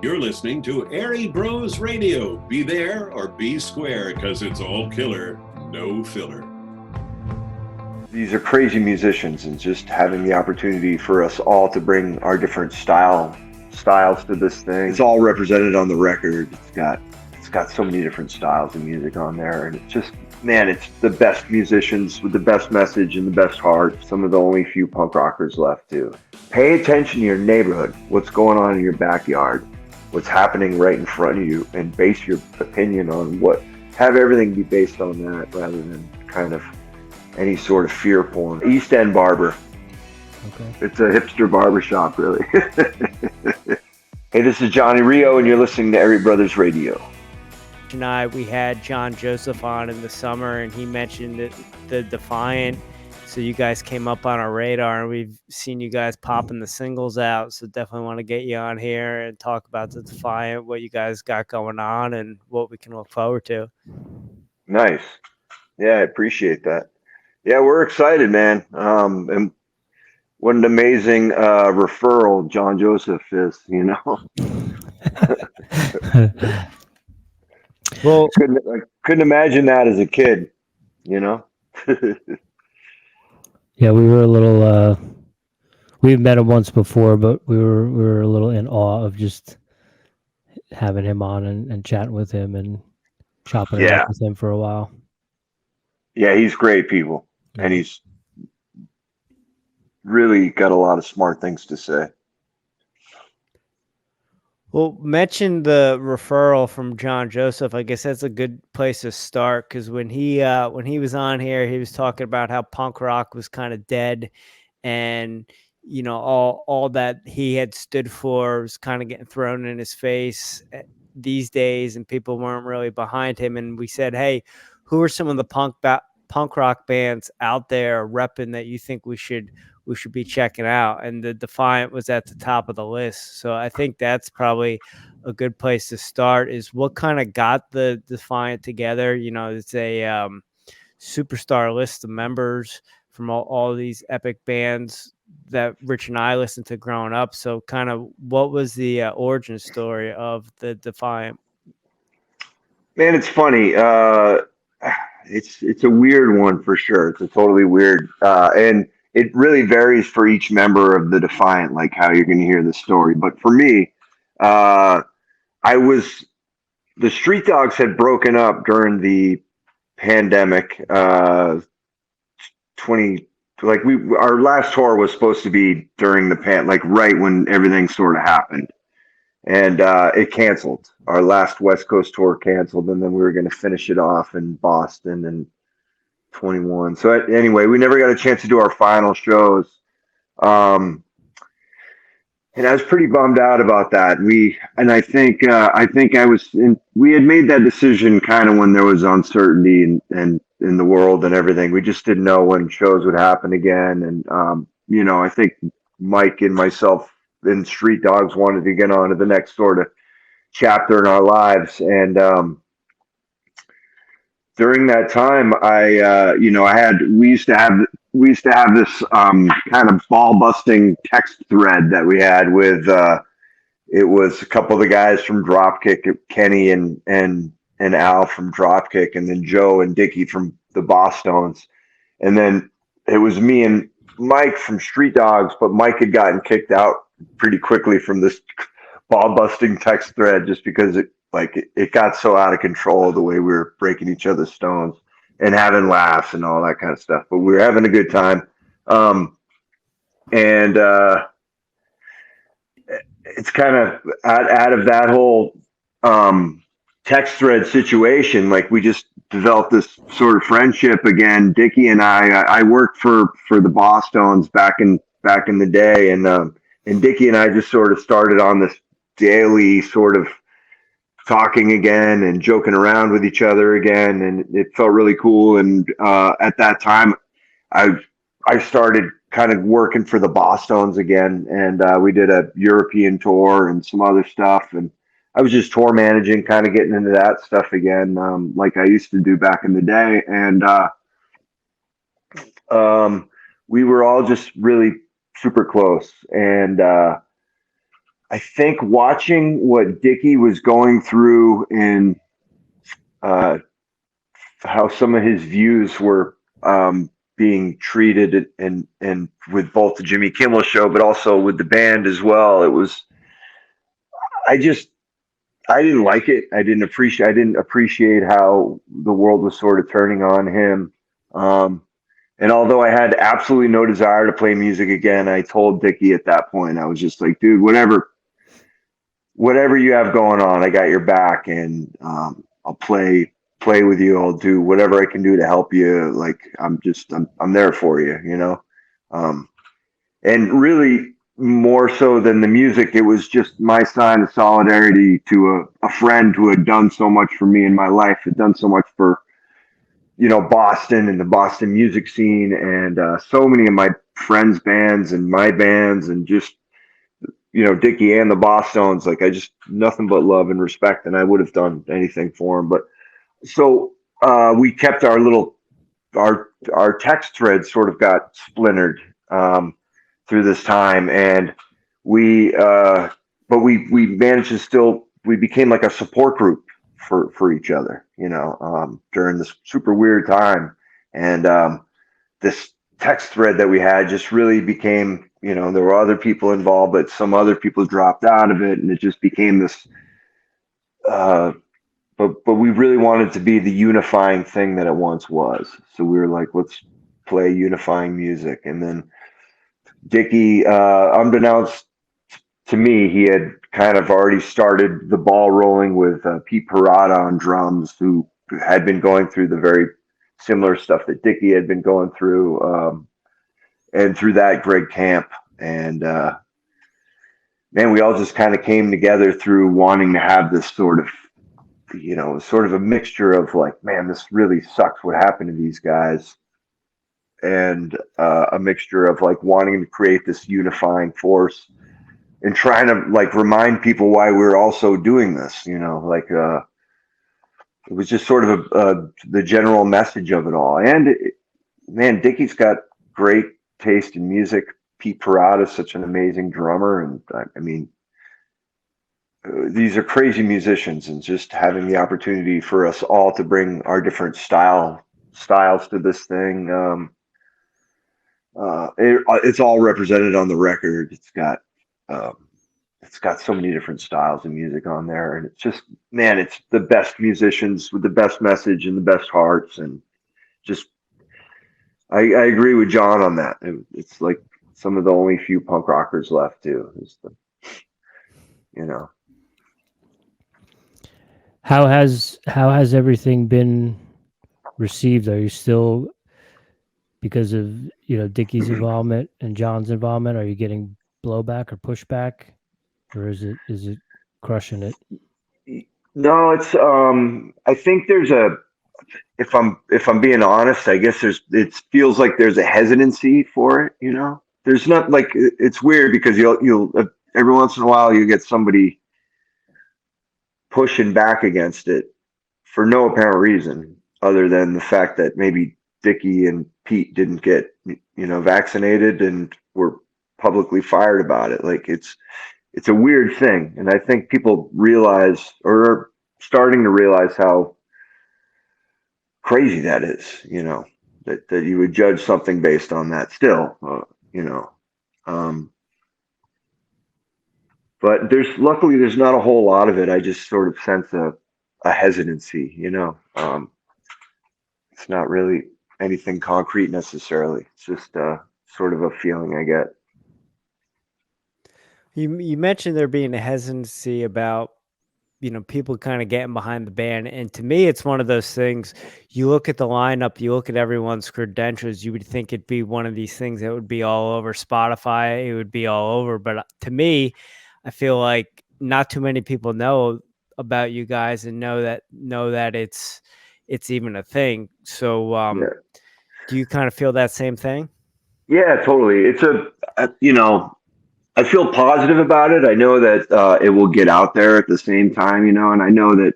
You're listening to Airey Bros Radio. Be there or be square, because it's all killer, no filler. These are crazy musicians, and just having the opportunity for us all to bring our different styles to this thing. It's all represented on the record. It's got so many different styles of music on there, and it's just, man, it's the best musicians with the best message and the best heart. Some of the only few punk rockers left too. Pay attention to your neighborhood, what's going on in your backyard, what's happening right in front of you, and base your opinion on have everything be based on that rather than kind of any sort of fear porn. East End Barber. Okay. It's a hipster barbershop, really. Hey, this is Johnny Rioux, and you're listening to Airey Brothers Radio. We had John Joseph on in the summer, and he mentioned the Defiant. So you guys came up on our radar, and we've seen you guys popping the singles out. So definitely want to get you on here and talk about the Defiant, what you guys got going on, and what we can look forward to. Nice. Yeah, I appreciate that. Yeah, we're excited, man. And what an amazing referral John Joseph is, you know. Well, I couldn't imagine that as a kid, you know. Yeah, we were a little. We've met him once before, but we were a little in awe of just having him on and chatting with him and chopping it up with him for a while. Yeah, he's great, people, and he's really got a lot of smart things to say. Well, mention the referral from John Joseph. I guess that's a good place to start, because when he was on here, he was talking about how punk rock was kind of dead, and you know all that he had stood for was kind of getting thrown in his face these days, and people weren't really behind him. And we said, hey, who are some of the punk rock bands out there repping that you think we should be checking out? And the Defiant was at the top of the list. So I think that's probably a good place to start, is what kind of got the Defiant together. You know, it's a superstar list of members from all these epic bands that Rich and I listened to growing up. So kind of what was the origin story of the Defiant? Man, it's funny. It's a weird one for sure. It's a totally weird, and it really varies for each member of the Defiant, like how you're going to hear the story. But for me, the Street Dogs had broken up during the pandemic. Our last tour was supposed to be during the like right when everything sort of happened. And it canceled. Our last West Coast tour canceled, and then we were going to finish it off in Boston in 21. So anyway, we never got a chance to do our final shows, and I was pretty bummed out about that. I think we had made that decision kind of when there was uncertainty and in the world and everything. We just didn't know when shows would happen again, and you know, I think Mike and myself and Street Dogs wanted to get on to the next sort of chapter in our lives. And during that time, we used to have this kind of ball busting text thread that we had with it was a couple of the guys from Dropkick, Kenny and Al from Dropkick, and then Joe and Dickie from the Bosstones, and then it was me and Mike from Street Dogs, but Mike had gotten kicked out pretty quickly from this ball busting text thread just because it got so out of control the way we were breaking each other's stones and having laughs and all that kind of stuff. But we were having a good time. And it's kind of out of that whole text thread situation, like we just developed this sort of friendship again. Dickie and I worked for the Bosstones back in the day, and Dickie and I just sort of started on this daily sort of talking again and joking around with each other again, and it felt really cool. And at that time, I started kind of working for the Bosstones again, and we did a European tour and some other stuff, and I was just tour managing, kind of getting into that stuff again, like I used to do back in the day. And we were all just really super close. And I think watching what Dickie was going through and how some of his views were being treated, and with both the Jimmy Kimmel show, but also with the band as well. It was, I just, I didn't like it. I didn't appreciate how the world was sort of turning on him. Um, and although I had absolutely no desire to play music again, I told Dickie at that point, I was just like, dude, whatever you have going on, I got your back, and I'll play with you. I'll do whatever I can do to help you. Like I'm there for you, you know. Um, and really, more so than the music, it was just my sign of solidarity to a friend who had done so much for me in my life, had done so much for, Boston and the Boston music scene, and so many of my friends' bands and my bands, and just, Dickie and the Bosstones. Like, I just, nothing but love and respect, and I would have done anything for him. But so we kept our text thread sort of got splintered through this time, and we managed to still, we became like a support group for each other, during this super weird time. And this text thread that we had just really became, there were other people involved, but some other people dropped out of it, and it just became this. But we really wanted to be the unifying thing that it once was. So we were like, let's play unifying music. And then Dickie, unbeknownst to me, he had kind of already started the ball rolling with Pete Parada on drums, who had been going through the very similar stuff that Dickie had been going through, and through that, Greg Camp. And man, we all just kind of came together through wanting to have this sort of a mixture of like, man, this really sucks what happened to these guys, and a mixture of like wanting to create this unifying force and trying to like remind people why we're also doing this, like it was just sort of the general message of it all. And man, Dickie's got great taste in music. Pete Parada's such an amazing drummer, and I mean, these are crazy musicians, and just having the opportunity for us all to bring our different styles to this thing. It's all represented on the record. It's got so many different styles of music on there, and it's just, man, it's the best musicians with the best message and the best hearts. And just, I agree with John on that. It's like some of the only few punk rockers left too. How has everything been received? Are you still, because of Dickie's involvement and John's involvement, are you getting blowback or pushback, or is it crushing it? No, it's I think there's if I'm being honest, I guess it feels like there's a hesitancy for it. There's not, like, it's weird because you'll every once in a while you get somebody pushing back against it for no apparent reason other than the fact that maybe Dickie and Pete didn't get vaccinated and were publicly fired about it. Like, it's a weird thing, and I think people realize, or are starting to realize, how crazy that is. That you would judge something based on that still. But luckily there's not a whole lot of it. I just sort of sense a hesitancy. It's not really anything concrete necessarily. It's just sort of a feeling I get. You mentioned there being a hesitancy about, people kind of getting behind the band. And to me, it's one of those things, you look at the lineup, you look at everyone's credentials, you would think it'd be one of these things that would be all over Spotify. It would be all over. But to me, I feel like not too many people know about you guys and know that it's even a thing. So Yeah. do you kind of feel that same thing? Yeah, totally. It's I feel positive about it. I know that it will get out there at the same time, and I know that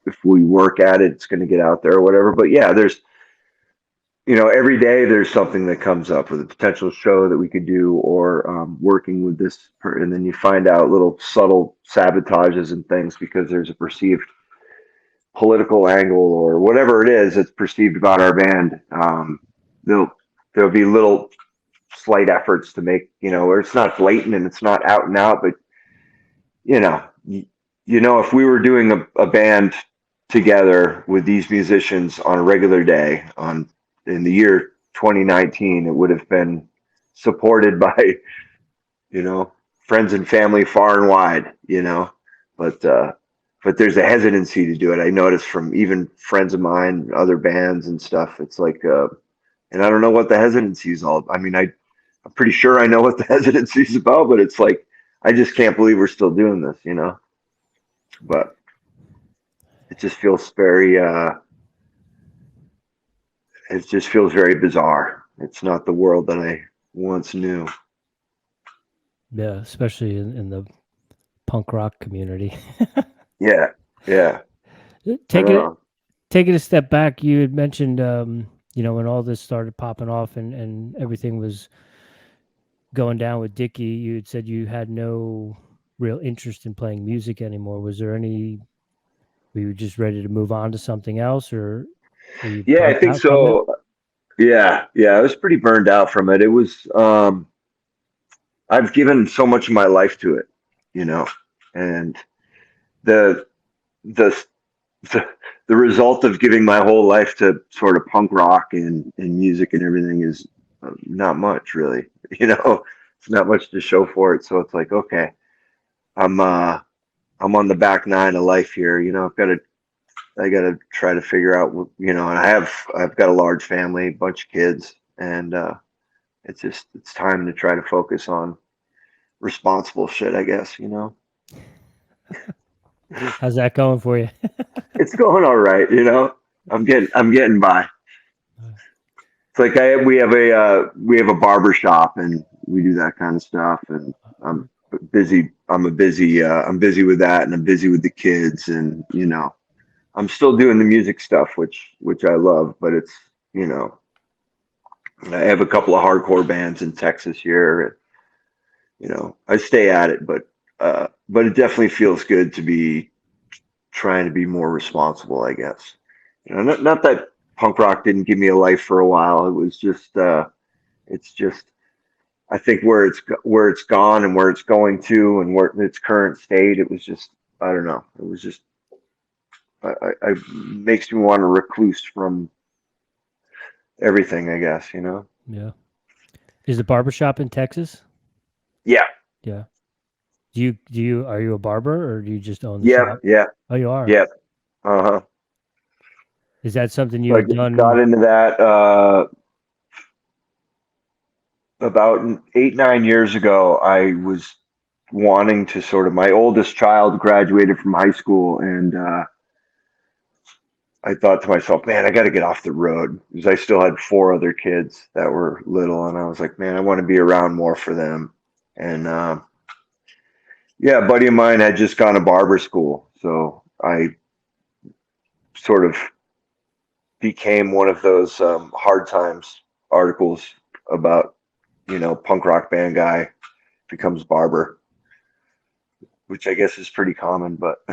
if we work at it, it's going to get out there or whatever. But yeah, every day there's something that comes up with a potential show that we could do, or working with this, and then you find out little subtle sabotages and things because there's a perceived political angle or whatever it is that's perceived about our band. There'll there'll be little slight efforts to make, where it's not blatant and it's not out and out, but you know, if we were doing a band together with these musicians on a regular day in the year 2019, it would have been supported by, friends and family far and wide, but there's a hesitancy to do it. I noticed from even friends of mine, other bands and stuff. It's like, and I don't know what the hesitancy is all. I mean, I'm pretty sure I know what the hesitancy is about, but it's like, I just can't believe we're still doing this, but it just feels very, it just feels very bizarre. It's not the world that I once knew. Yeah, especially in the punk rock community. Yeah. Taking a step back, you had mentioned, when all this started popping off and everything was going down with Dickie, you had said you had no real interest in playing music anymore. Was there any? Were you just ready to move on to something else, or were you? Yeah, I think so. Yeah, I was pretty burned out from it. It was, I've given so much of my life to it, and the the the result of giving my whole life to sort of punk rock and music and everything is not much, really. It's not much to show for it. So it's like, okay, I'm on the back nine of life here. I gotta try to figure out, and I've got a large family, a bunch of kids, and it's time to try to focus on responsible shit, I guess. How's that going for you? It's going all right. I'm getting by. It's like we have a barber shop and we do that kind of stuff, and I'm busy. I'm busy with that, and I'm busy with the kids, and I'm still doing the music stuff, which I love, but it's, I have a couple of hardcore bands in Texas here. I stay at it, but it definitely feels good to be trying to be more responsible, I guess. Not that punk rock didn't give me a life for a while. It was just, it's just, I think where it's gone and where it's going to and where its current state, it was just, I don't know. It was just, I makes me want to recluse from everything, I guess, Yeah. Is the barbershop in Texas? Yeah. Yeah. Are you a barber, or do you just own the shop? Yeah. Oh, you are? Yeah. Uh-huh. Is that something So you've done? got into that about 8-9 years ago. I was wanting to my oldest child graduated from high school, and I thought to myself, man, I got to get off the road, because I still had 4 other kids that were little, and I was like, man, I want to be around more for them. And yeah, a buddy of mine had just gone to barber school, so I sort of became one of those hard times articles about, punk rock band guy becomes barber, which I guess is pretty common, but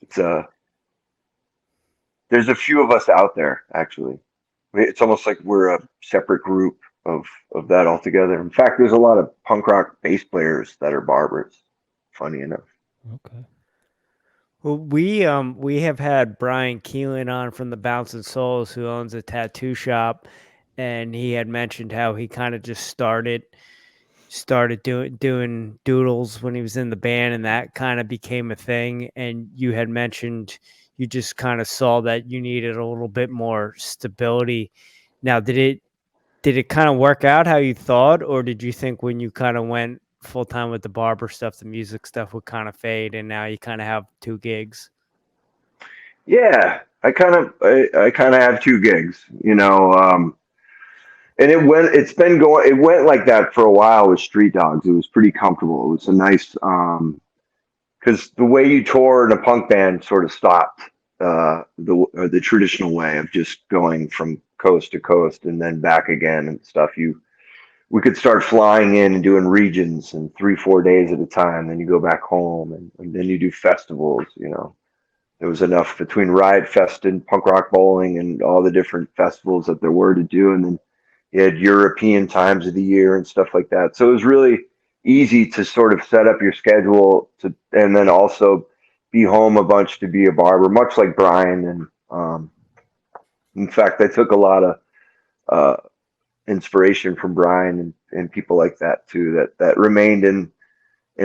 it's there's a few of us out there, actually. It's almost like we're a separate group of that altogether. In fact, there's a lot of punk rock bass players that are barbers, funny enough. Okay. Well, we have had Brian Keelan on from the Bouncing Souls, who owns a tattoo shop, and he had mentioned how he kind of just started doing doodles when he was in the band, and that kind of became a thing. And you had mentioned you just kind of saw that you needed a little bit more stability. Now, did it kind of work out how you thought, or did you think when you kind of went full time with the barber stuff, the music stuff would kind of fade, and now you kind of have 2 gigs? Yeah, I kind of have 2 gigs, and it went like that for a while with Street Dogs. It was pretty comfortable. It was a nice, because the way you tour in a punk band sort of stopped, the traditional way of just going from coast to coast and then back again and stuff. We could start flying in and doing regions and 3-4 days at a time. Then you go back home and then you do festivals. There was enough between Riot Fest and Punk Rock Bowling and all the different festivals that there were to do. And then you had European times of the year and stuff like that. So it was really easy to sort of set up your schedule and then also be home a bunch to be a barber, much like Brian. And in fact, I took a lot of inspiration from Brian and people like that too, that remained in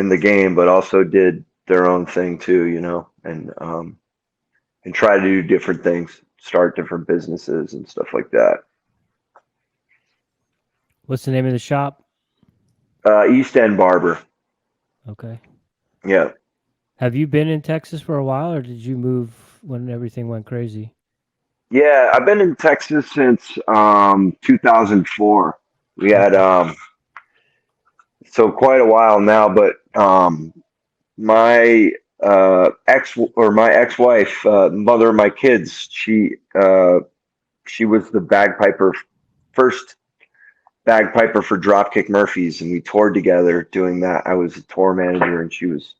the game, but also did their own thing too, and try to do different things, start different businesses and stuff like that. What's the name of the shop? East End Barber. Okay. Yeah. Have you been in Texas for a while, or did you move when everything went crazy? Yeah, I've been in Texas since 2004. We had so quite a while now, but my my ex-wife, mother of my kids, she was the first bagpiper for Dropkick Murphys, and we toured together doing that. I was a tour manager and she was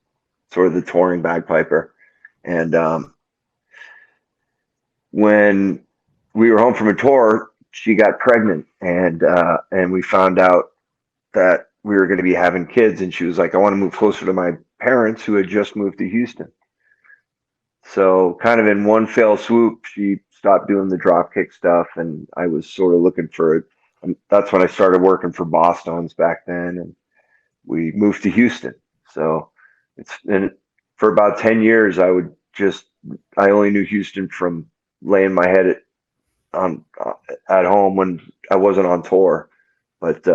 sort of the touring bagpiper. And when we were home from a tour, she got pregnant, and we found out that we were going to be having kids, and she was like, I want to move closer to my parents who had just moved to Houston. So kind of in one fell swoop, she stopped doing the Dropkick stuff, and I was sort of looking for it. And that's when I started working for Boston's back then, and we moved to Houston. So for about 10 years, I only knew Houston from laying my head at home when I wasn't on tour. But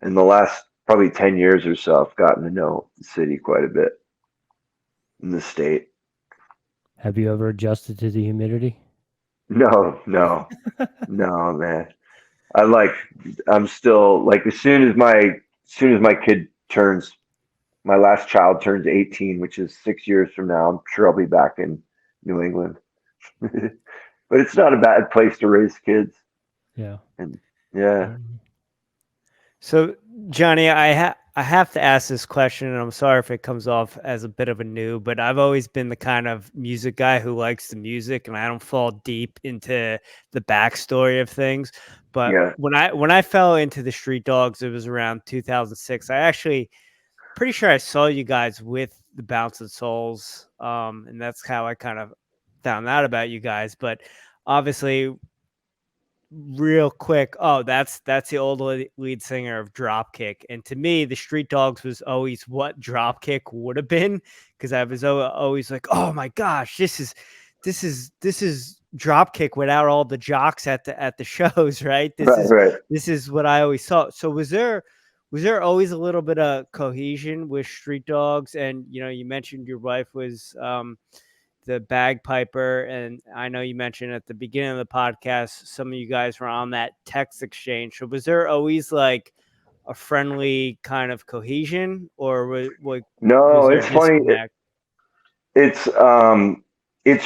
in the last probably 10 years or so, I've gotten to know the city quite a bit in the state. Have you ever adjusted to the humidity? No, man. I'm still like, as soon as my last child turns 18, which is 6 years from now, I'm sure I'll be back in New England. But it's not a bad place to raise kids. Yeah. And yeah. So, Johnny, I have to ask this question, and I'm sorry if it comes off as a bit of a noob, but I've always been the kind of music guy who likes the music, and I don't fall deep into the backstory of things. But Yeah. when I fell into the Street Dogs, it was around 2006. I actually pretty sure I saw you guys with the Bouncing Souls, and that's how I kind of found out about you guys. But obviously, real quick, that's the old lead singer of Dropkick, and to me the Street Dogs was always what Dropkick would have been, because I was always like, oh my gosh, this is Dropkick without all the jocks at the shows, right? This is what I always saw. So was there always a little bit of cohesion with Street Dogs? And you mentioned your wife was the bagpiper, and I know you mentioned at the beginning of the podcast some of you guys were on that text exchange. So was there always like a friendly kind of cohesion, or No, it's funny. It's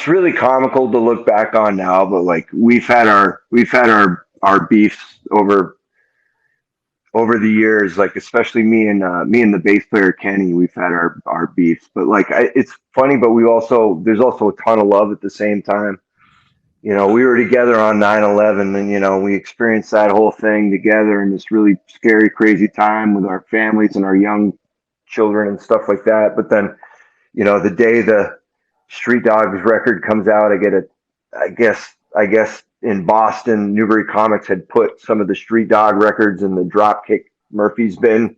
really comical to look back on now, but like we've had our beefs over the years, like especially me and the bass player Kenny, we've had our beefs. But like it's funny, but there's also a ton of love at the same time. We were together on 9/11, and we experienced that whole thing together in this really scary, crazy time with our families and our young children and stuff like that. But then, the day the Street Dogs record comes out, I guess in Boston, Newbury Comics had put some of the Street Dog records in the Dropkick Murphys bin,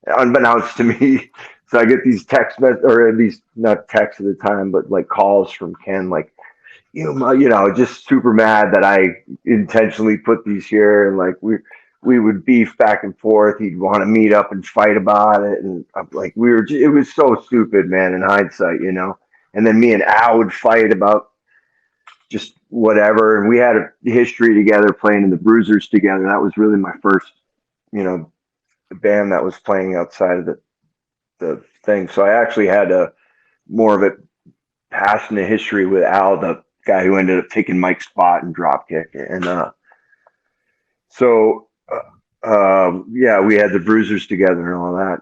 unbeknownst to me. So I get these or at least not texts at the time, but like calls from Ken, like, just super mad that I intentionally put these here, and like we would beef back and forth. He'd want to meet up and fight about it, and like it was so stupid, man, in hindsight, And then me and Al would fight about just whatever. And we had a history together playing in the Bruisers together. That was really my first, band that was playing outside of the thing. So I actually had more of a passionate history with Al, the guy who ended up taking Mike's spot in Dropkick. And So, yeah, we had the Bruisers together and all that.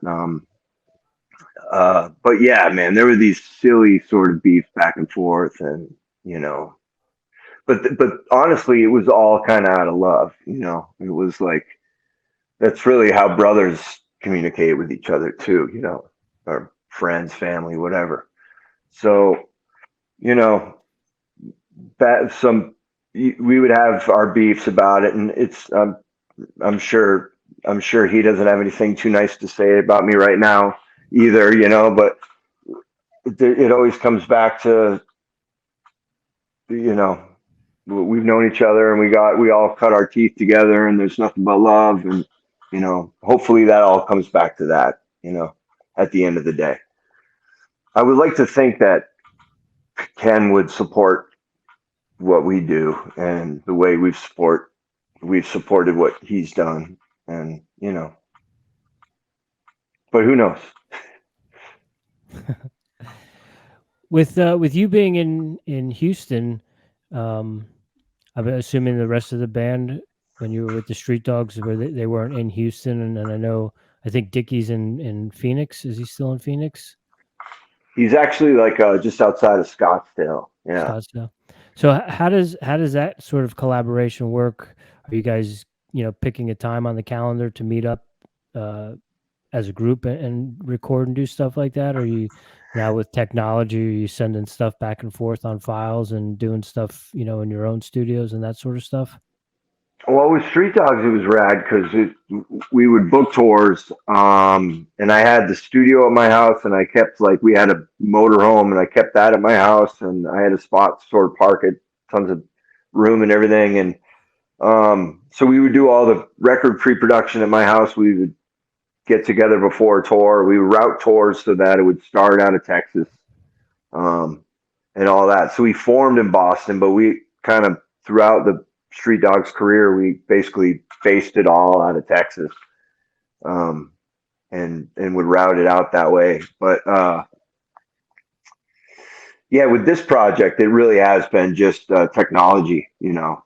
But yeah, man, there were these silly sort of beefs back and forth, and you know, but honestly, it was all kind of out of love. You know, it was like that's really how brothers communicate with each other too. You know, or friends, family, whatever. So, you know, that we would have our beefs about it, and I'm sure I'm sure he doesn't have anything too nice to say about me right now either. You know, but it always comes back to, you know, we've known each other and we all cut our teeth together and there's nothing but love, and you know, hopefully that all comes back to that, you know, at the end of the day. I would like to think that Ken would support what we do and the way we've supported what he's done, and you know, but who knows. With you being in Houston, I'm assuming the rest of the band when you were with the Street Dogs were they weren't in Houston, and I know I think Dickie's in Phoenix. Is he still in Phoenix? He's actually like just outside of Scottsdale. Yeah. Scottsdale. So how does that sort of collaboration work? Are you guys, picking a time on the calendar to meet up as a group and record and do stuff like that? Or are you now with technology, are you sending stuff back and forth on files and doing stuff, in your own studios and that sort of stuff? Well, with Street Dogs, it was rad because we would book tours, and I had the studio at my house, and I kept we had a motor home, and I kept that at my house, and I had a spot to sort of park it, tons of room and everything, and so we would do all the record pre-production at my house. We would get together before a tour. We would route tours so that it would start out of Texas, and all that. So we formed in Boston, but we kind of throughout the Street Dogs career, we basically based it all out of Texas, and would route it out that way. But yeah, with this project, it really has been just technology. In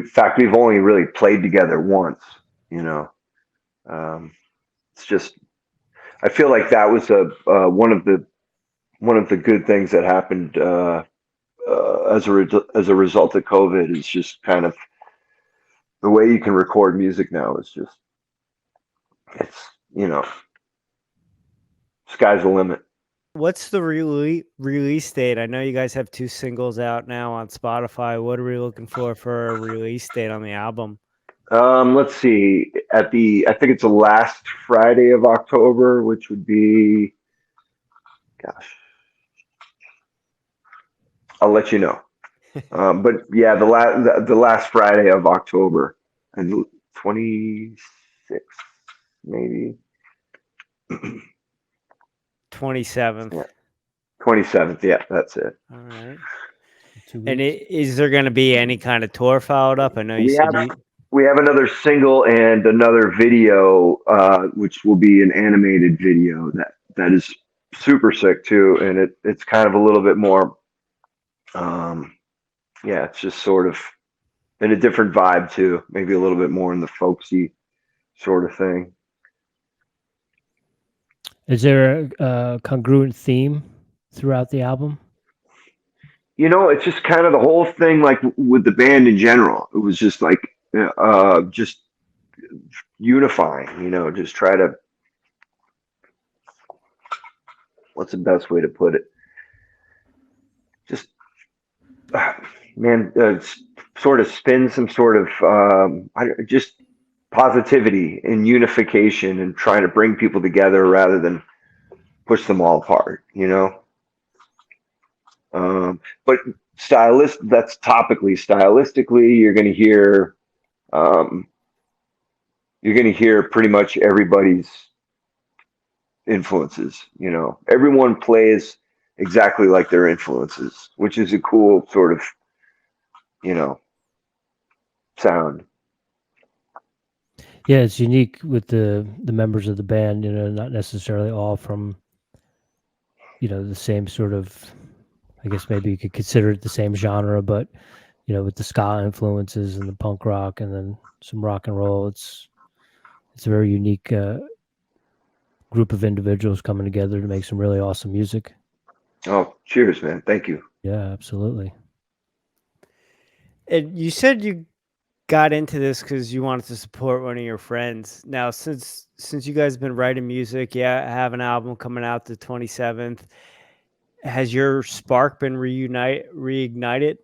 fact, we've only really played together once. It's just I feel like that was one of the good things that happened. As a result of COVID, is just kind of the way you can record music now is just it's sky's the limit. What's the release date? I know you guys have 2 singles out now on Spotify. What are we looking for a release date on the album? Let's see. I think it's the last Friday of October, which would be, gosh, I'll let you know. But yeah, the last Friday of October, and 26th, maybe 27th. Yeah. 27th. Yeah, that's it. All right. And is there going to be any kind of tour followed up? I know we have another single and another video, which will be an animated video that is super sick too, and it's kind of a little bit more. Yeah, it's just sort of in a different vibe too, maybe a little bit more in the folksy sort of thing. Is there a congruent theme throughout the album? It's just kind of the whole thing, like with the band in general. It was just just unifying, just try to, what's the best way to put it? Just, man, sort of spin some sort of, just positivity and unification and trying to bring people together rather than push them all apart, but that's stylistically, you're going to hear pretty much everybody's influences. Everyone plays exactly like their influences, which is a cool sort of, sound. Yeah, it's unique with the members of the band, not necessarily all from, the same sort of, I guess maybe you could consider it the same genre, but, with the ska influences and the punk rock and then some rock and roll. It's a very unique group of individuals coming together to make some really awesome music. Oh, cheers, man. Thank you. Yeah, absolutely. And you said you got into this because you wanted to support one of your friends. Now, since you guys have been writing music, have an album coming out the 27th. Has your spark been reignited?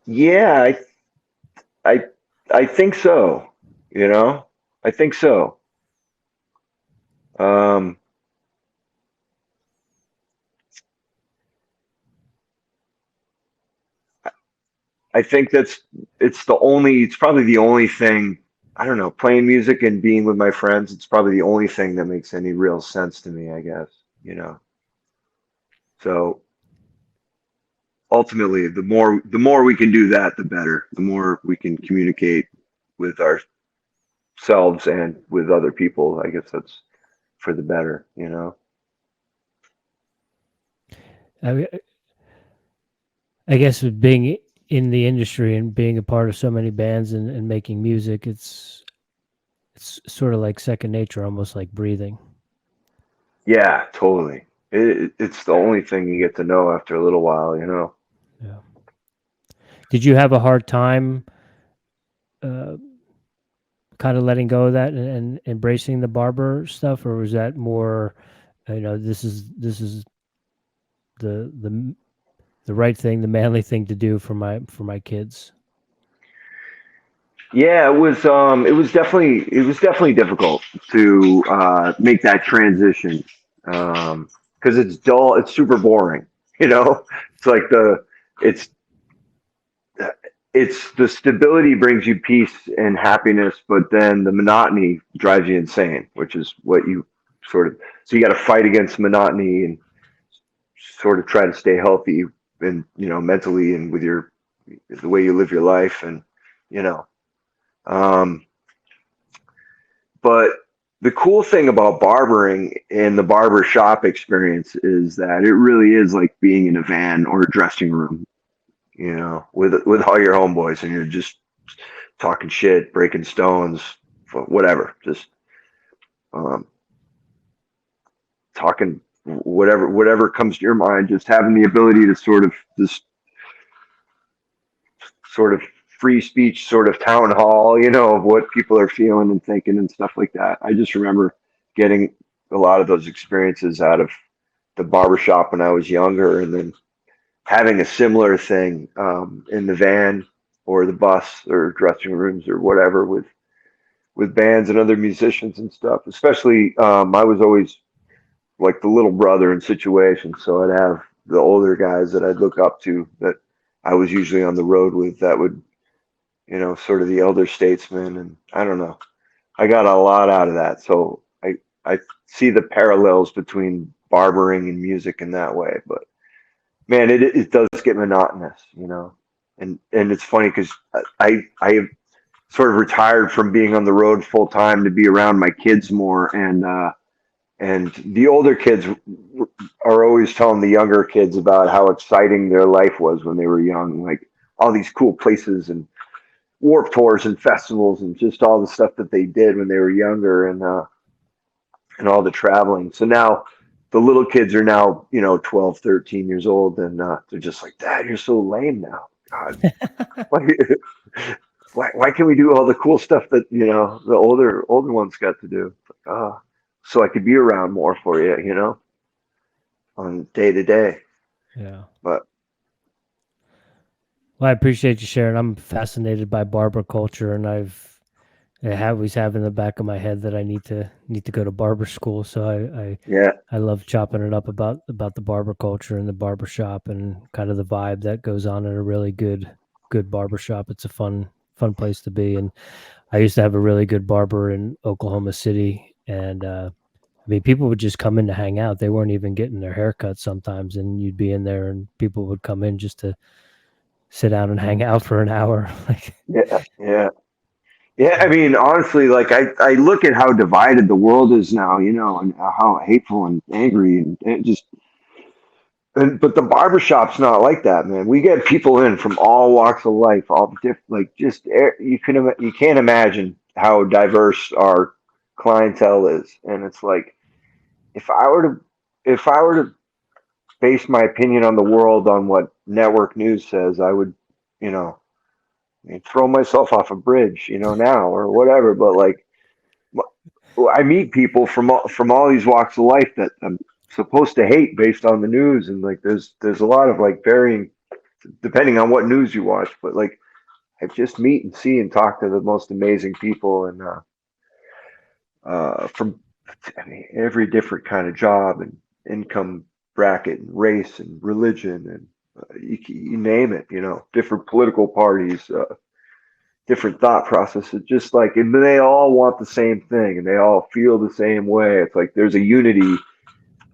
Yeah, I think so. I think so. Um, I think it's probably the only thing, I don't know, playing music and being with my friends, it's probably the only thing that makes any real sense to me, I guess. So ultimately, the more we can do that, the better. The more we can communicate with ourselves and with other people, I guess that's for the better. I, I guess with being in the industry and being a part of so many bands and making music, it's sort of like second nature, almost like breathing. Yeah, totally. It's the only thing you get to know after a little while. Yeah. Did you have a hard time uh, kind of letting go of that and embracing the barber stuff, or was that more, this is the right thing, the manly thing to do for my kids? Yeah, it was definitely difficult to make that transition because it's dull, it's super boring. It's like it's it's the stability brings you peace and happiness, but then the monotony drives you insane, which is what you so you got to fight against monotony and sort of try to stay healthy and mentally and with the way you live your life and you know um but the cool thing about barbering and the barber shop experience is that it really is like being in a van or a dressing room, with all your homeboys, and you're just talking shit, breaking stones, whatever, just um, talking whatever comes to your mind, just having the ability to sort of free speech, sort of town hall, of what people are feeling and thinking and stuff like that. I just remember getting a lot of those experiences out of the barbershop when I was younger, and then having a similar thing in the van or the bus or dressing rooms or whatever with bands and other musicians and stuff. Especially, I was always like the little brother in situations, so I'd have the older guys that I'd look up to that I was usually on the road with that would, sort of the elder statesmen, and I don't know. I got a lot out of that, so I see the parallels between barbering and music in that way, but man, it does get monotonous. And it's funny because I sort of retired from being on the road full time to be around my kids more, and the older kids are always telling the younger kids about how exciting their life was when they were young, like all these cool places and warp tours and festivals and just all the stuff that they did when they were younger, and all the traveling. So now the little kids are now, 12, 13 years old, and they're just like, Dad, you're so lame now. God, why, why can't we do all the cool stuff that, the older ones got to do? So I could be around more for you, on day to day. Yeah. But Well, I appreciate you sharing. I'm fascinated by barber culture, and I always have in the back of my head that I need to go to barber school. So yeah, I love chopping it up about the barber culture and the barber shop and kind of the vibe that goes on in a really good barber shop. It's a fun place to be. And I used to have a really good barber in Oklahoma City, and I mean, people would just come in to hang out. They weren't even getting their haircut sometimes, and you'd be in there, and people would come in just to sit down and hang out for an hour. Like, yeah, yeah. Yeah, I mean, honestly, like I look at how divided the world is now, and how hateful and angry, and it just but the barbershop's not like that, man. We get people in from all walks of life, all different, like just you can't imagine how diverse our clientele is, and it's like if I were to if I were to base my opinion on the world on what network news says, I would, you know, throw myself off a bridge, now or whatever. But like, I meet people from all these walks of life that I'm supposed to hate based on the news, and like, there's a lot of like varying depending on what news you watch. But like, I just meet and see and talk to the most amazing people, and from I mean, every different kind of job and income bracket and race and religion and you name it, different political parties, different thought processes, just like, and they all want the same thing and they all feel the same way. It's like there's a unity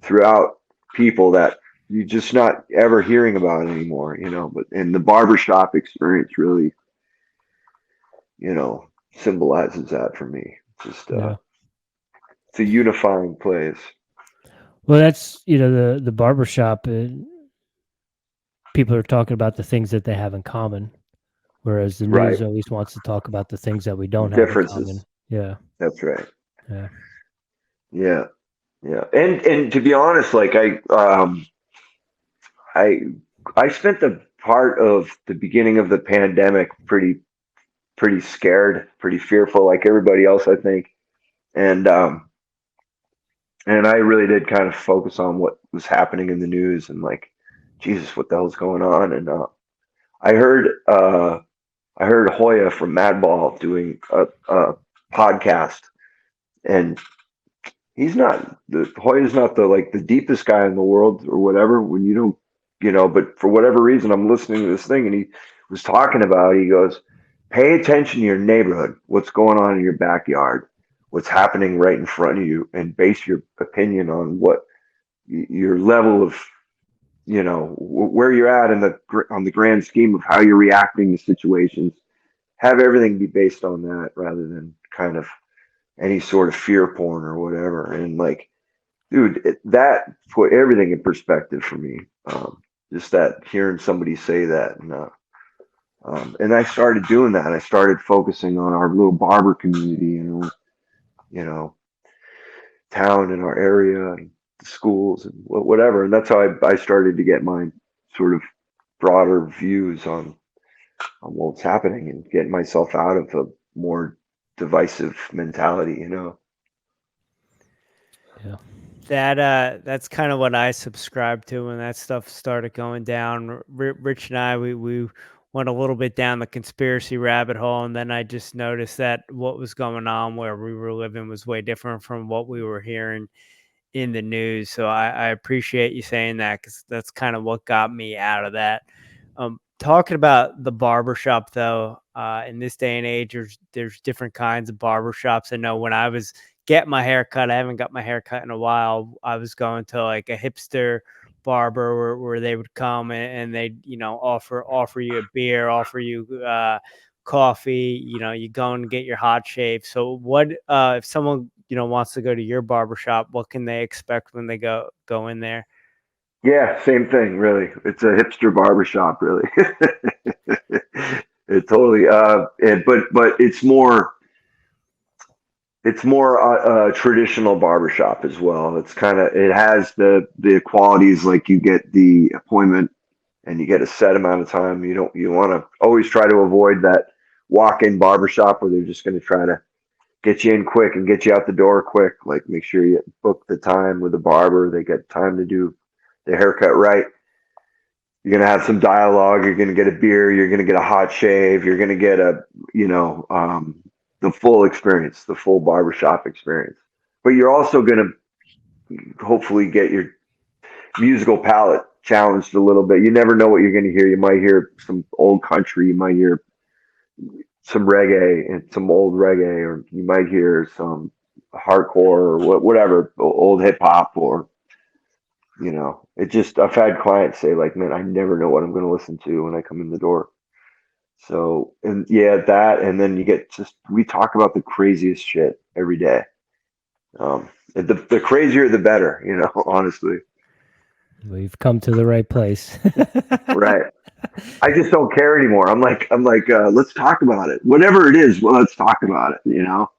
throughout people that you're just not ever hearing about anymore, but in the barbershop experience really, symbolizes that for me. Just, Yeah. it's a unifying place. Well, that's the barbershop. People are talking about the things that they have in common, whereas the Right. news always wants to talk about the things that we don't have in Differences. common. Yeah. That's right. Yeah. Yeah. Yeah. And to be honest, like I I spent the part of the beginning of the pandemic pretty scared, pretty fearful, like everybody else, I think. And and I really did kind of focus on what was happening in the news and like, Jesus, what the hell's going on? And I heard I heard Hoya from Madball doing a podcast, and Hoya's not the like the deepest guy in the world or whatever. When you don't, but for whatever reason, I'm listening to this thing, and he was talking about. He goes, "Pay attention to your neighborhood. What's going on in your backyard? What's happening right in front of you, and base your opinion on what your level of, where you're at in on the grand scheme of how you're reacting to situations. Have everything be based on that rather than kind of any sort of fear porn or whatever." And like, dude, that put everything in perspective for me. Just that hearing somebody say that, and I started doing that. I started focusing on our little barber community and you know town in our area and the schools and whatever. And that's how I started to get my sort of broader views on what's happening and getting myself out of a more divisive mentality. Yeah. That's kind of what I subscribed to when that stuff started going down. Rich and I, we went a little bit down the conspiracy rabbit hole, and then I just noticed that what was going on where we were living was way different from what we were hearing in the news. So I appreciate you saying that, because that's kind of what got me out of that. Talking about the barbershop though, in this day and age, there's different kinds of barbershops. I know when I was getting my hair cut, I haven't got my hair cut in a while. I was going to like a hipster barber where they would come and they'd, offer you a beer, offer you coffee, you go and get your hot shave. So what if someone, wants to go to your barbershop, what can they expect when they go in there? Yeah, same thing, really. It's a hipster barbershop, really. It totally. But it's more traditional barbershop as well. It has the qualities, like you get the appointment and you get a set amount of time. You want to always try to avoid that walk-in barbershop where they're just going to try to get you in quick and get you out the door quick. Like, make sure you book the time with the barber. They get time to do the haircut right. You're going to have some dialogue. You're going to get a beer. You're going to get a hot shave. You're going to get the full experience, the full barbershop experience. But you're also going to hopefully get your musical palette challenged a little bit. You never know what you're going to hear. You might hear some old country. You might hear some reggae and some old reggae, or you might hear some hardcore or whatever, old hip hop, or I've had clients say like, man, I never know what I'm going to listen to when I come in the door. So, and yeah, that, and then we talk about the craziest shit every day. The crazier, the better, honestly. We've come to the right place. Right. I just don't care anymore. I'm like, let's talk about it. Whatever it is, well, let's talk about it. You know,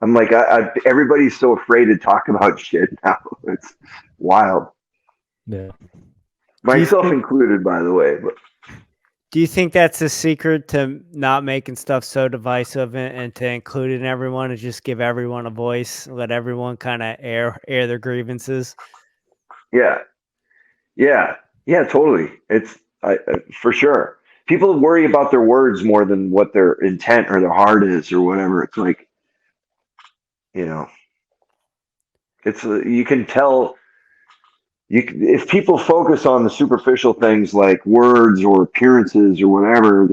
I'm like, everybody's so afraid to talk about shit now. It's wild, Yeah. myself included, by the way. But Do you think that's the secret to not making stuff so divisive and to include everyone, is just give everyone a voice, let everyone kind of air their grievances? yeah, yeah, totally. It's for sure. People worry about their words more than what their intent or their heart is or whatever. It's like, you know, it's you can tell. If people focus on the superficial things like words or appearances or whatever,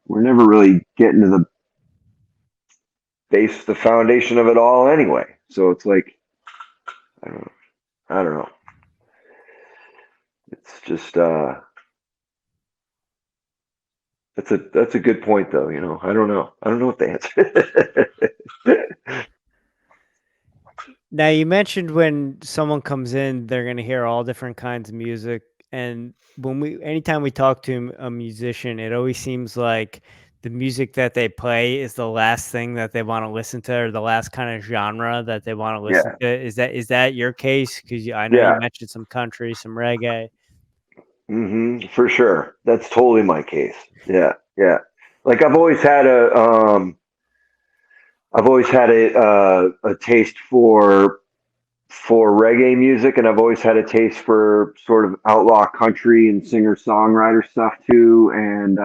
we're never really getting to the foundation of it all anyway. So it's like, I don't know. I don't know. It's just that's a good point though. You know, I don't know. I don't know what the answer. Now, you mentioned when someone comes in, they're going to hear all different kinds of music. And anytime we talk to a musician, it always seems like the music that they play is the last thing that they want to listen to, or the last kind of genre that they want to listen Yeah, to. Is that your case? Because I know you yeah, mentioned some country, some reggae. for sure. That's totally my case. Yeah, yeah. Like I've always had a taste for reggae music, and I've always had a taste for sort of outlaw country and singer songwriter stuff too. And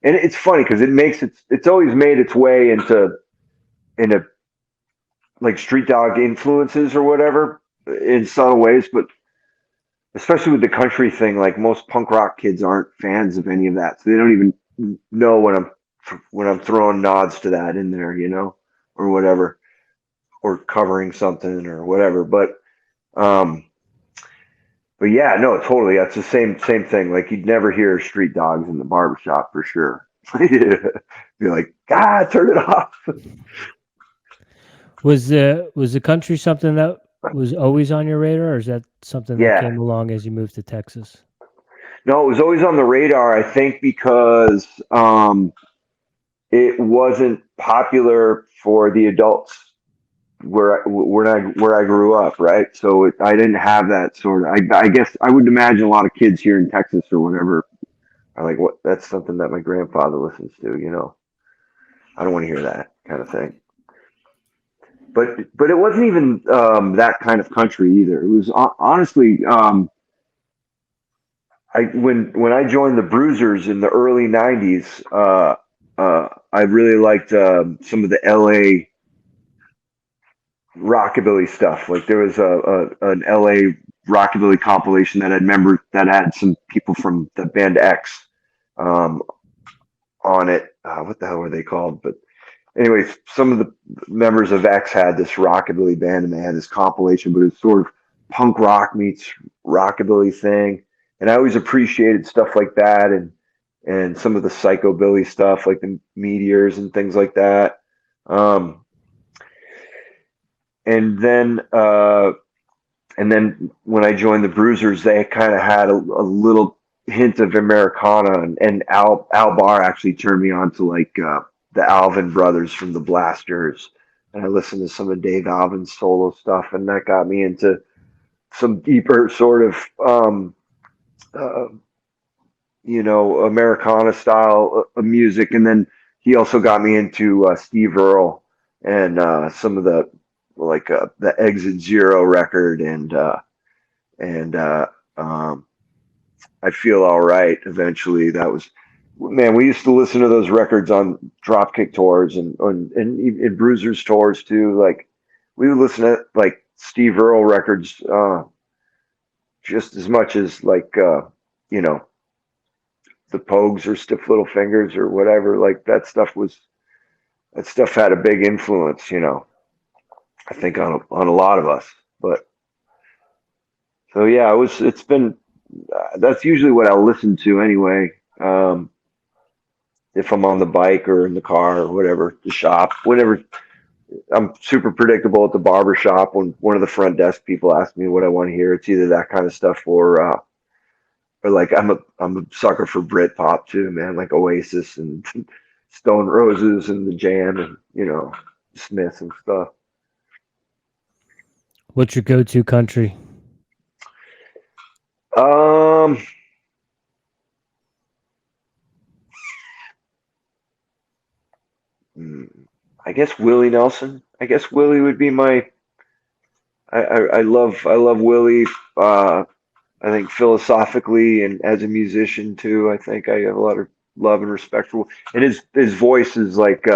it's funny because it's always made its way into like street dog influences or whatever in subtle ways, but especially with the country thing, like most punk rock kids aren't fans of any of that, so they don't even know when I'm throwing nods to that in there, you know, or whatever, or covering something or whatever. Um, but yeah, no, totally. That's the same thing. Like you'd never hear street dogs in the barbershop for sure. Be like, God, turn it off. Was the country something that was always on your radar, or is that something that Yeah. came along as you moved to Texas? No, it was always on the radar, I think, because it wasn't popular for the adults where I grew up, right? So I didn't have that sort of. I guess I would imagine a lot of kids here in Texas or whatever are like, "What? That's something that my grandfather listens to." You know, I don't want to hear that kind of thing. But it wasn't even that kind of country either. It was honestly, when I joined the Bruisers in the early '90s, I really liked some of the LA rockabilly stuff. Like there was an LA rockabilly compilation that that had some people from the band X um, on it. What the hell were they called? But anyways, some of the members of X had this rockabilly band, and they had this compilation, but it was sort of punk rock meets rockabilly thing. And I always appreciated stuff like that, and some of the psychobilly stuff, like the Meteors and things like that. Um, and then when I joined the Bruisers, they kind of had a little hint of Americana, and A.B.R actually turned me on to like the Alvin brothers from the Blasters, and I listened to some of Dave Alvin's solo stuff, and that got me into some deeper sort of uh, Americana style of music, and then he also got me into Steve Earle and some of the Exit Zero record and I Feel All Right. Eventually, that was, man. We used to listen to those records on Dropkick tours and Bruisers tours too. Like we would listen to like Steve Earle records just as much as like you know the Pogues or Stiff Little Fingers or whatever. Like that stuff had a big influence. I think on a lot of us. But so yeah, it's been that's usually what I'll listen to anyway. If I'm on the bike or in the car or whatever, the shop, whatever I'm super predictable at the barber shop. When one of the front desk people ask me what I want to hear, it's either that kind of stuff or like I'm a sucker for Britpop too, man. Like Oasis and Stone Roses and the Jam and Smiths and stuff. What's your go-to country? Um, I guess Willie Nelson. I guess Willie would be my. I love Willie. I think philosophically and as a musician too. I think I have a lot of love and respect for. And his voice is like.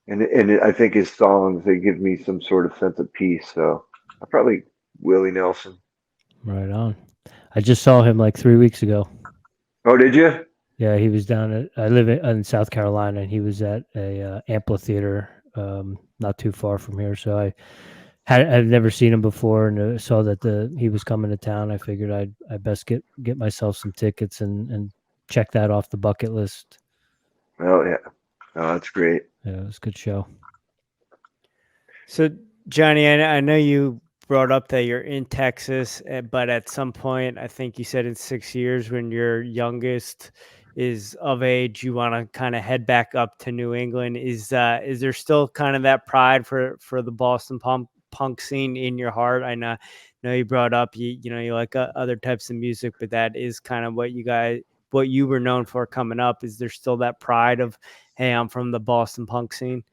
And I think his songs they give me some sort of sense of peace. So I probably Willie Nelson. Right on. I just saw him like 3 weeks ago. Oh, did you? Yeah, he was down at. I live in South Carolina, and he was at a amphitheater, not too far from here. So I've never seen him before, and saw that he was coming to town. I figured I best get myself some tickets and check that off the bucket list. Oh yeah, oh that's great. Yeah, it was a good show. So Johnny, I know you brought up that you're in Texas, but at some point, I think you said in 6 years, when your youngest is of age, you want to kind of head back up to New England. Is there still kind of that pride for the Boston punk scene in your heart? I know you brought up you like other types of music, but that is kind of what you were known for coming up. Is there still that pride of, hey, I'm from the Boston punk scene?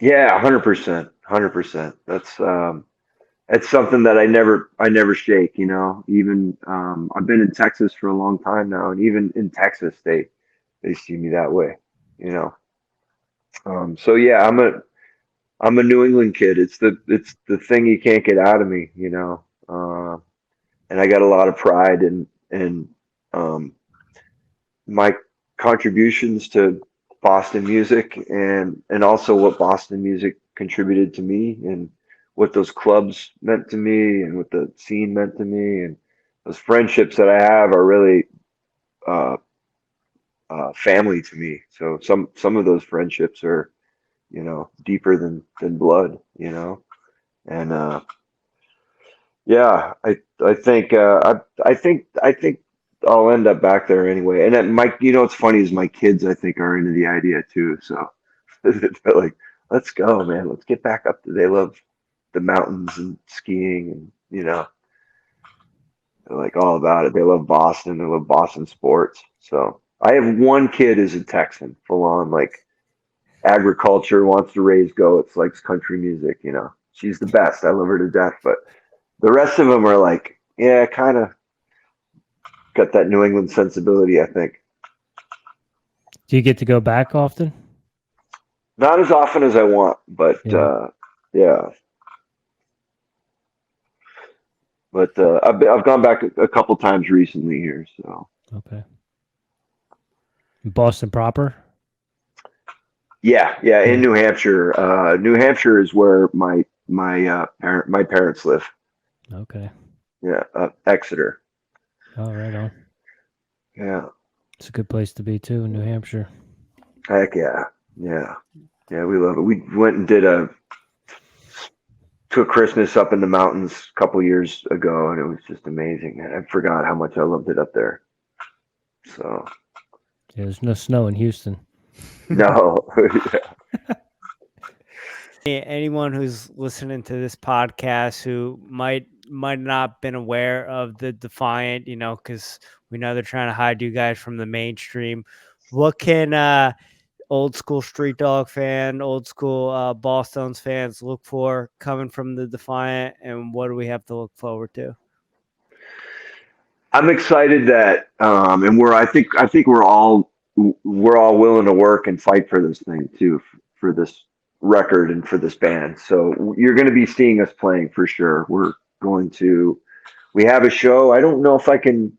Yeah, 100%, 100%. That's something that I never shake. Even I've been in Texas for a long time now, and even in Texas, they see me that way. You know. So yeah, I'm a New England kid. It's the thing you can't get out of me. And I got a lot of pride in um, my contributions to Boston music and also what Boston music contributed to me and what those clubs meant to me and what the scene meant to me and those friendships that I have are really uh, family to me. So some of those friendships are deeper than blood. And yeah, I think I'll end up back there anyway. And what's funny is my kids I think are into the idea too. So they're like, let's go, man. Let's get back up. They love the mountains and skiing, and they're like all about it. They love Boston. They love Boston sports. So I have one kid who's a Texan, full on like agriculture, wants to raise goats, likes country music. She's the best. I love her to death. But the rest of them are like, yeah, kind of got that New England sensibility, I think. Do you get to go back often? Not as often as I want, but yeah. But I've gone back a couple times recently here. So Okay. Boston proper? yeah, in New Hampshire. New Hampshire is where my parents live. Okay. Yeah, Exeter. Oh, right on. Yeah. It's a good place to be too, in New Hampshire. Heck yeah. Yeah. Yeah, we love it. We went and took Christmas up in the mountains a couple years ago, and it was just amazing. I forgot how much I loved it up there. So Yeah, there's no snow in Houston. no. Anyone who's listening to this podcast who might not been aware of the Defiant, because we know they're trying to hide you guys from the mainstream. What can old school Street Dog fan, old school Boston's fans look for coming from the Defiant, and what do we have to look forward to? I'm excited that and I think we're all willing to work and fight for this thing too, for this record and for this band. So you're going to be seeing us playing for sure. We have a show. I don't know if I can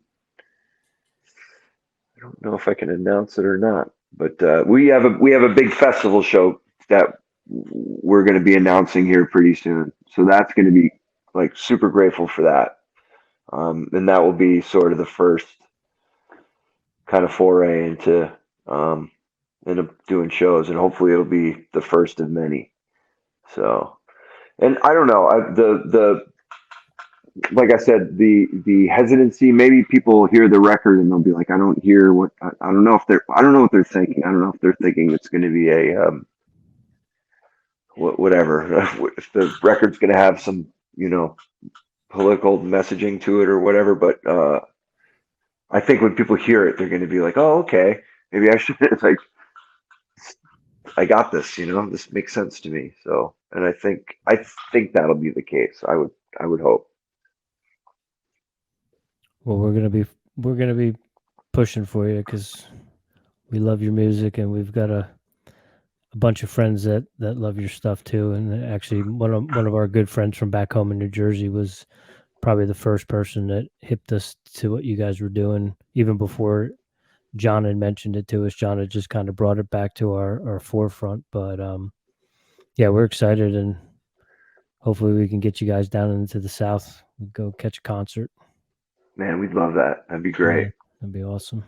announce it or not, but we have a big festival show that we're going to be announcing here pretty soon. So that's going to be like super grateful for that. And that will be sort of the first kind of foray into end up doing shows, and hopefully it'll be the first of many. So, and I don't know, the like I said, the hesitancy. Maybe people hear the record and they'll be like, I don't hear what I don't know if they're I don't know what they're thinking. I don't know if they're thinking it's going to be a whatever if the record's going to have some political messaging to it or whatever. But I think when people hear it, they're going to be like, oh, okay, maybe I should. It's like I got this. This makes sense to me. So, and I think that'll be the case. I would hope. Well, we're gonna be pushing for you because we love your music, and we've got a bunch of friends that love your stuff too. And actually, one of our good friends from back home in New Jersey was probably the first person that hipped us to what you guys were doing, even before John had mentioned it to us. John had just kind of brought it back to our forefront. But yeah, we're excited, and hopefully we can get you guys down into the South, go catch a concert. Man, we'd love that. That'd be great. Yeah, that'd be awesome.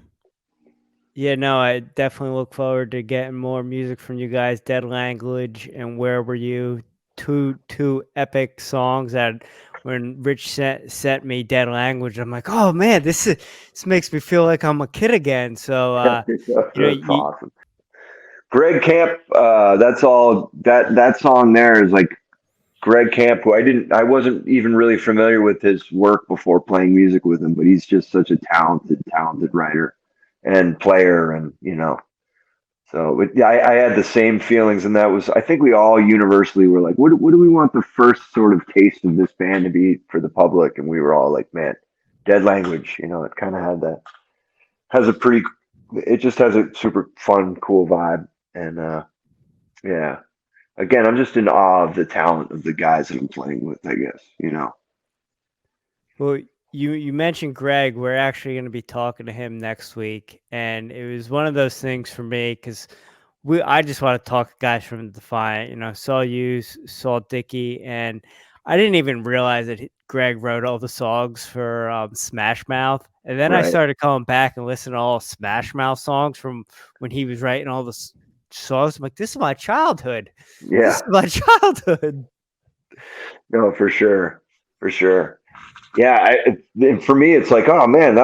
Yeah, no, I definitely look forward to getting more music from you guys. Dead Language and Where Were You? Two epic songs that when Rich sent me Dead Language, I'm like, oh man, this makes me feel like I'm a kid again. So That's awesome. Greg Camp, that's all that song there is like Greg Camp, who I wasn't even really familiar with his work before playing music with him, but he's just such a talented writer and player, and so I had the same feelings, and that was I think we all universally were like, what do we want the first sort of taste of this band to be for the public? And we were all like, man, Dead Language, it kind of had that it just has a super fun, cool vibe, and yeah. Again, I'm just in awe of the talent of the guys that I'm playing with, I guess, Well, you mentioned Greg. We're actually going to be talking to him next week, and it was one of those things for me because I just want to talk to guys from Defiant. Saw you, saw Dickie, and I didn't even realize that Greg wrote all the songs for Smash Mouth. And then I Right. started coming back and listening to all Smash Mouth songs from when he was writing all the songs. I'm like, this is my childhood. Yeah. This is my childhood. No, for sure. For sure. Yeah. For me, it's like, oh man,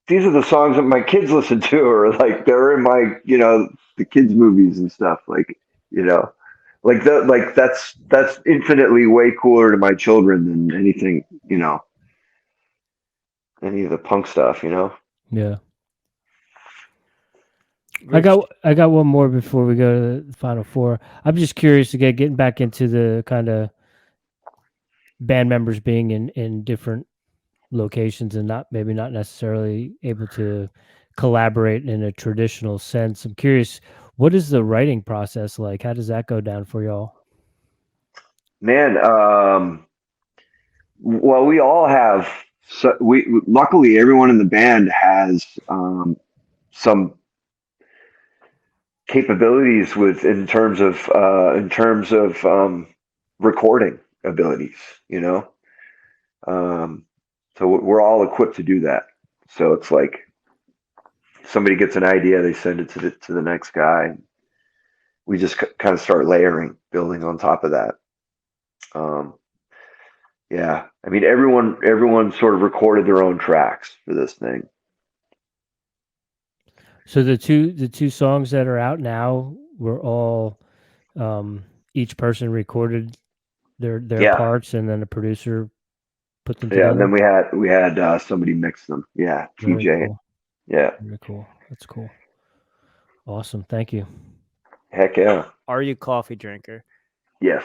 these are the songs that my kids listen to, or like they're in my, the kids' movies and stuff. Like, that's infinitely way cooler to my children than anything, any of the punk stuff, Yeah. Rich, I got one more before we go to the final four. I'm just curious to getting back into the kind of band members being in different locations and maybe not necessarily able to collaborate in a traditional sense. I'm curious, what is the writing process like? How does that go down for y'all? Man, well, we all have. So luckily everyone in the band has some capabilities in terms of recording abilities. So we're all equipped to do that. So it's like somebody gets an idea, they send it to the next guy. We just kind of start building on top of that. Yeah, I mean everyone sort of recorded their own tracks for this thing. So the two songs that are out now were all each person recorded their parts, and then the producer put them together. Yeah, and then we had somebody mix them. Yeah, Very TJ. cool. Yeah. Very cool. That's cool. Awesome. Thank you. Heck yeah. are you a coffee drinker? Yes.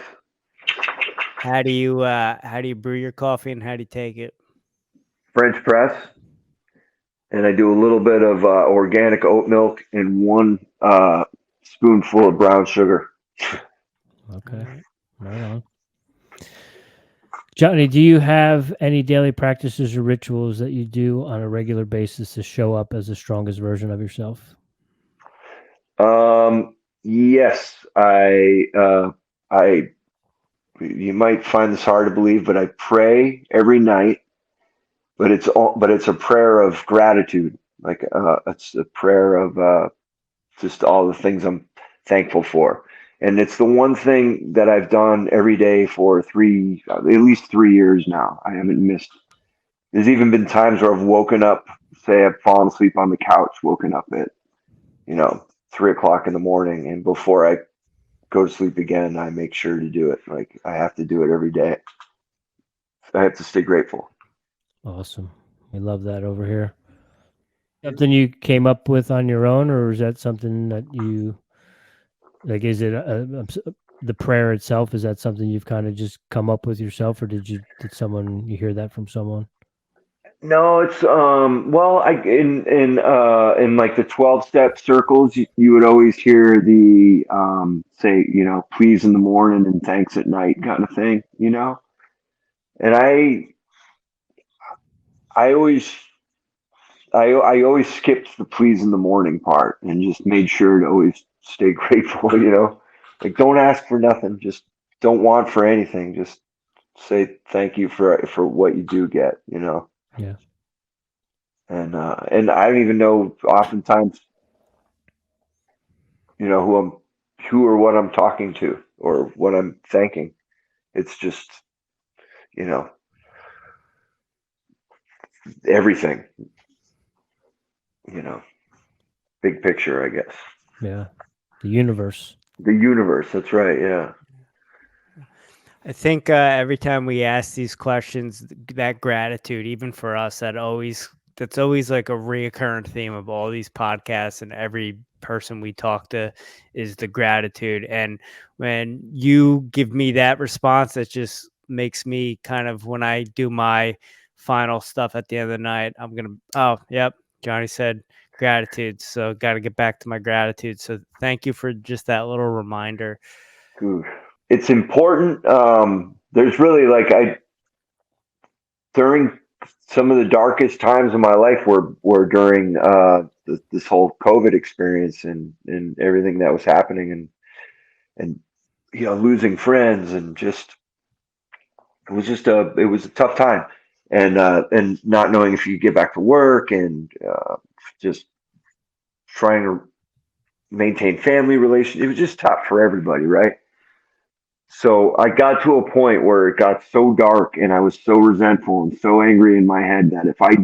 How do you brew your coffee and how do you take it? French press, and I do a little bit of organic oat milk and one spoonful of brown sugar. Okay. Right on. Johnny, do you have any daily practices or rituals that you do on a regular basis to show up as the strongest version of yourself? Yes, you might find this hard to believe, but I pray every night. But it's a prayer of gratitude. Like it's a prayer of just all the things I'm thankful for. And it's the one thing that I've done every day for at least 3 years now. I haven't missed. There's even been times where I've woken up, say I've fallen asleep on the couch, woken up at, 3 o'clock in the morning. And before I go to sleep again, I make sure to do it. Like I have to do it every day. I have to stay grateful. Awesome. We love that over here. Something you came up with on your own, or is that something that you like? Is it the prayer itself? Is that something you've kind of just come up with yourself, or did you hear that from someone? No, it's well, I in like the 12-step circles, you would always hear the say, please in the morning and thanks at night kind of thing, And I always I always skipped the please in the morning part and just made sure to always stay grateful. Like don't ask for nothing, just don't want for anything, just say thank you for what you do get. Yeah. And I don't even know oftentimes, who or what I'm talking to or what I'm thanking. It's just, you know, everything, you know, big picture, I guess. Yeah. The universe. The universe. That's right. Yeah. I think every time we ask these questions, that gratitude, even for us, that's always like a reoccurring theme of all these podcasts, and every person we talk to is the gratitude. And when you give me that response, that just makes me kind of, when I do my final stuff at the end of the night, oh, yep, Johnny said gratitude. So got to get back to my gratitude. So thank you for just that little reminder. Oof. It's important. There's really during some of the darkest times of my life were during this whole COVID experience and everything that was happening and losing friends and it was a tough time and not knowing if you could get back to work and just trying to maintain family relations. It was just tough for everybody, right? So I got to a point where it got so dark and I was so resentful and so angry in my head that if I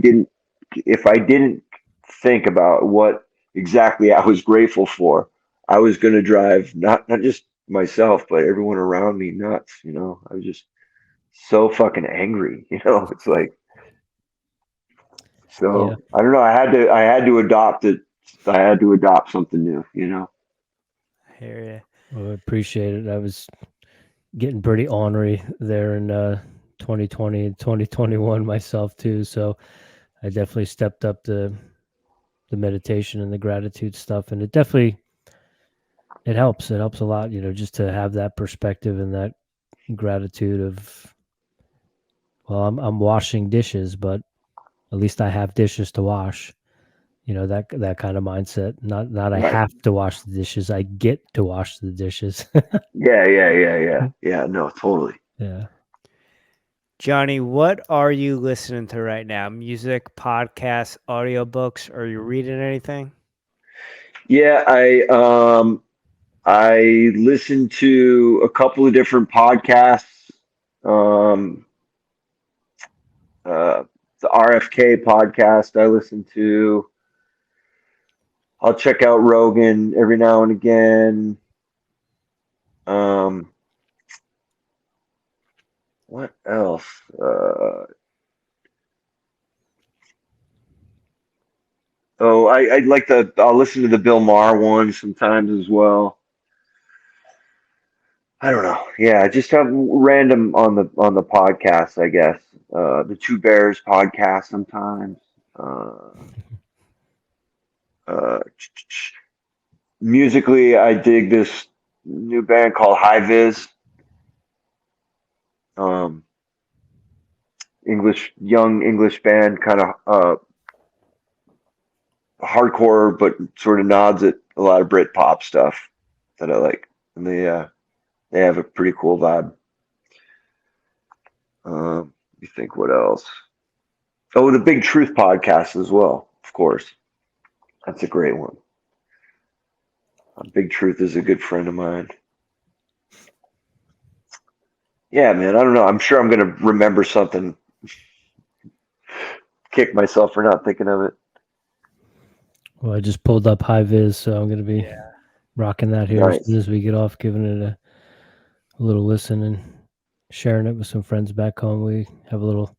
didn't think about what exactly I was grateful for, I was going to drive not just myself but everyone around me nuts. I was just so fucking angry. It's like, so Yeah. I don't know. I had to adopt it. I had to adopt something new. I hear you. Well, I appreciate it. I was getting pretty ornery there in 2020 and 2021 myself too. So I definitely stepped up the meditation and the gratitude stuff, and it helps. It helps a lot, just to have that perspective and that gratitude of, well, I'm washing dishes, but at least I have dishes to wash. That kind of mindset. Not I Right. have to wash the dishes. I get to wash the dishes. Yeah. No, totally. Yeah. Johnny, what are you listening to right now? Music, podcasts, audiobooks? Are you reading anything? Yeah, I listened to a couple of different podcasts. Um, the RFK podcast I listen to. I'll check out Rogan every now and again. Um, what else? I'll listen to the Bill Maher one sometimes as well. I don't know. Yeah, just have random on the podcast, I guess. The Two Bears podcast sometimes. Uh, uh, Musically, I dig this new band called High Viz. Um, young English band, kind of hardcore, but sort of nods at a lot of Brit pop stuff that I like, and they have a pretty cool vibe. You think what else? Oh, the Big Truth podcast as well, of course. That's a great one. Big Truth is a good friend of mine. Yeah, man. I don't know. I'm sure I'm gonna remember something. Kick myself for not thinking of it. Well, I just pulled up High Vis, so I'm going to be rocking that here as Nice. soon as we get off, giving it a little listen and sharing it with some friends back home. We have a little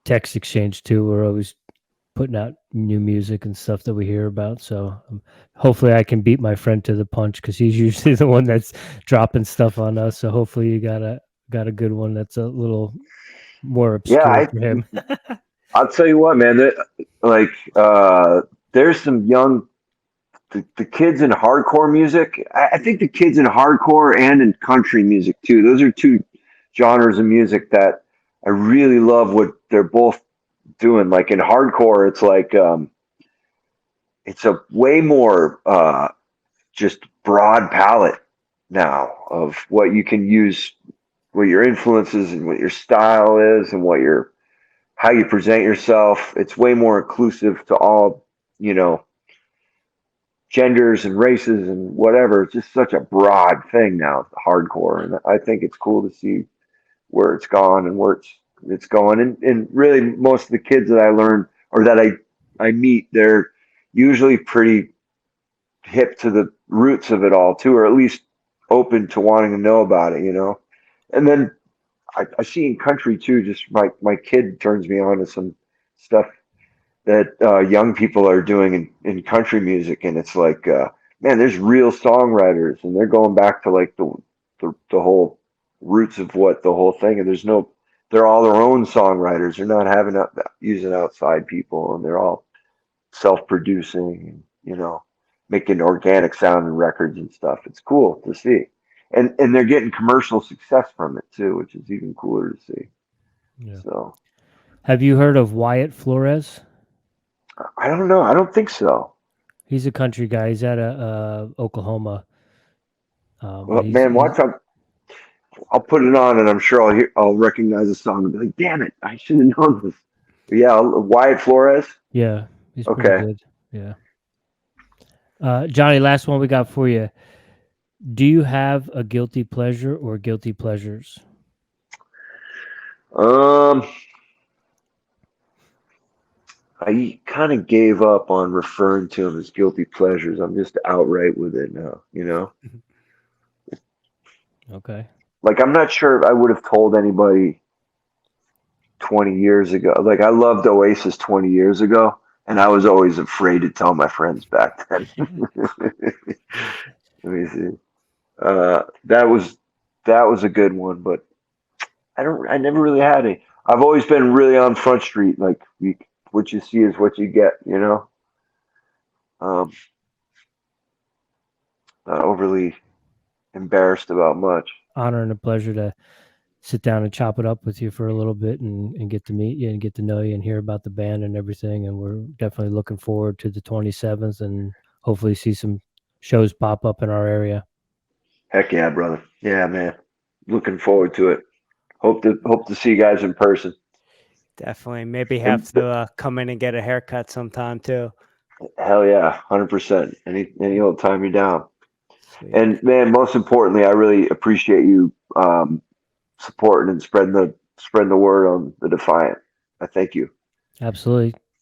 text exchange too. We're always putting out new music and stuff that we hear about. So hopefully I can beat my friend to the punch because he's usually the one that's dropping stuff on us. So hopefully you got a good one that's a little more obscure for him. I'll tell you what, man. There's some young the kids in hardcore music. I think the kids in hardcore and in country music too. Those are two genres of music that I really love what they're both doing. Like in hardcore, it's like it's a way more just broad palette now of what you can use, what your influences and what your style is, and what your how you present yourself. It's way more inclusive to all, genders and races and whatever. It's just such a broad thing now, hardcore, and I think it's cool to see where it's gone and where it's going. And really, most of the kids that I learn or that I meet, they're usually pretty hip to the roots of it all too, or at least open to wanting to know about it, And then I see in country too. Just my kid turns me on to some stuff that young people are doing in country music, and it's like, man, there's real songwriters, and they're going back to like the whole roots of what the whole thing. And they're all their own songwriters. They're not using outside people, and they're all self-producing, and making organic sounding records and stuff. It's cool to see, and they're getting commercial success from it too, which is even cooler to see. Yeah. So, have you heard of Wyatt Flores? I don't know. I don't think so. He's a country guy. He's out of Oklahoma. Well, man, watch out. I'll put it on, and I'm sure I'll recognize the song and be like, "Damn it, I should have known this." But yeah, Wyatt Flores. Yeah, he's pretty good. Yeah. Johnny, last one we got for you. Do you have a guilty pleasure or guilty pleasures? I kind of gave up on referring to them as guilty pleasures. I'm just outright with it now, Okay. Like, I'm not sure if I would have told anybody 20 years ago. Like, I loved Oasis 20 years ago, and I was always afraid to tell my friends back then. Let me see. That was a good one, but I never really had any. I've always been really on Front Street, like what you see is what you get, not overly embarrassed about much. Honor and a pleasure to sit down and chop it up with you for a little bit and get to meet you and get to know you and hear about the band and everything. And we're definitely looking forward to the 27th and hopefully see some shows pop up in our area. Heck yeah, brother. Yeah, man. Looking forward to it. Hope to see you guys in person. Definitely. Maybe have to come in and get a haircut sometime too. Hell yeah, 100%. Any old time you're down. Sweet. And man, most importantly, I really appreciate you supporting and spreading the word on the Defiant. I thank you. Absolutely.